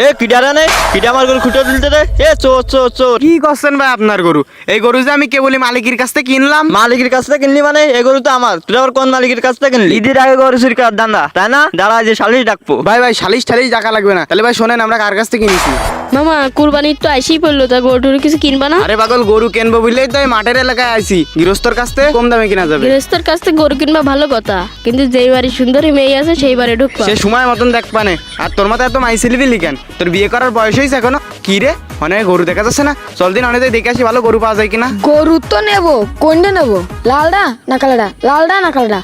এ কিডারা নে কিডা আমার গরু খুঁটে দিলতে রে এ চোর চোর চোর। কি করছেন ভাই আপনার গরু? এই গরু যে আমি কেবলই মালিকের কাছ থেকে কিনলাম। মালিকের কাছ থেকে কিনলি মানে এ গরু তো আমার, তুই আবার কোন মালিকের কাছ থেকে কিনলি? ঈদের আগে গরু চুরি করার ধান্দা তাই না? দাঁড়া যে সালিশ ডাকবো। ভাই ভাই সালিশ টালিশ টাকা লাগবে না। তাহলে ভাই শোনেন আমরা কার কাছ থেকে কিনেছি। মামা কুরবানির তো আইসেই পড়লো, তা গরুটুর কিছু কিনবা না? আরে পাগল, গরু কিনবো বুঝলেই তো এই মাঠের এলাকায় আইছি। গৃহস্থর কাছ থেকে কম দামে কিনা যাবে। গৃহস্থর কাছ থেকে গরু কিনবা ভালো কথা, কিন্তু যেই বাড়ি সুন্দরী মেয়ে আছে সেই বাড়ি ঢুকবা। সে সময় মতন দেখ পানে। আর তোর মাথায় এত মাইসিলিবি লিখেন, তোর বিয়ে করার বয়স হয়েছে এখনো? কি রে অনেক গরু দেখা যাচ্ছে না? চল দিন অনেক দেখে আসি ভালো গরু পাওয়া যায় কিনা। গরু তো নেবো, কোনটা নেবো? লালডা না কালোডা? লালডা না কালোডা?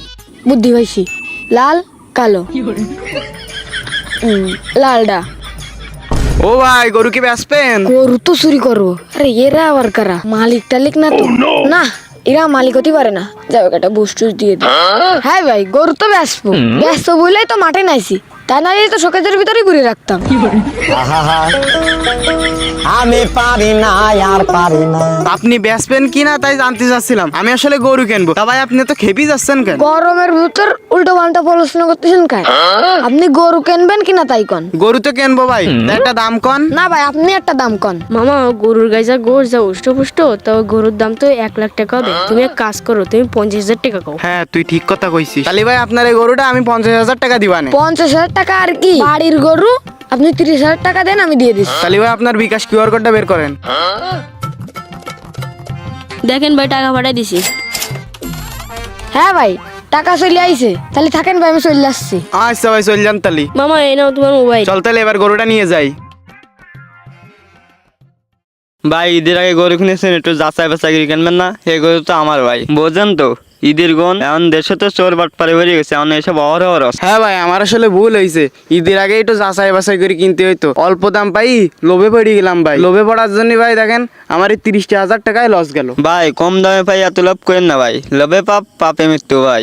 বুদ্ধি হয়েছি, লাল কালো। লালডা। ও ভাই গরু কি বেচবেন? গরু তো চুরি করবো। আরে এরা আবার কারা? মালিক টালিক না তো? না এরা মালিক হতে পারে না। যাবে একটা বুস্টুস দিয়ে দিই। হ্যাঁ ভাই গরু তো ব্যস্ত ব্যস্ত বলেই তো মাঠে নাইছি, তা না তো শোকেজের ভিতরে ঘুরে রাখতাম। আমি পারি না আর পারি না। আপনি বেচবেন কিনা তাই জানতে চাচ্ছিলাম। আমি আসলে গরু কিনবো। তা ভাই আপনি তো খেপি যাচ্ছেন কেন? গরমের ভিতর উল্টো পাল্টা প্রশ্ন করতেছেন কেন? আপনি গরু কিনবেন কিনা তাই কন। গরু তো কিনবো ভাই, তা একটা দাম কন। না ভাই আপনি একটা দাম কন। মামা গরুর গায়ে যা গোশ যা উষ্ট তা গরুর দাম তো 1 লাখ টাকা হবে। তুমি এক কাজ করো, তুমি 50,000 টাকা কও। হ্যাঁ তুই ঠিক কথা কইছিস। তাহলে ভাই আপনার এই গরুটা আমি 50,000 টাকা দিবানে। 50,000 টাকা আর কি? বাড়ির গরু আপনি 30,000 টাকা দেন, আমি দিয়ে দিচ্ছি। তাহলে ভাই আপনার বিকাশ কিউআর কোডটা বের করেন। দেখেন ভাই টাকা পাঠাই দিছি। হ্যাঁ ভাই টাকা চলে আইছে, তাহলে থাকেন ভাই আমি চলে আসছি। আচ্ছা ভাই চল যান তালি। মামা এই নাও তোমার মোবাইল। চল তাহলে এবার গরুটা নিয়ে যাই। ভাই ঈদের আগে গরু কিনেছেন, একটু যাচাই বাছাই করে কিনবেন না? এই গরু তো আমার ভাই, বোঝেন তো ঈদের গুণ। এখন দেশে তো চোর বাটপারে বেরিয়ে গেছে, এখন এসব অহরহ রস। হ্যাঁ ভাই আমার আসলে ভুল হয়েছে। ঈদের আগে একটু যাচাই বাছাই করে কিনতে হইতো। অল্প দাম পাই লোভে পড়ে গেলাম ভাই। লোভে পড়ার জন্য ভাই দেখেন আমার এই 30,000 টাকায় লস গেল। ভাই কম দামে পাই এত লাভ করেন না ভাই, লোভে পাপ পাপে মৃত্যু ভাই।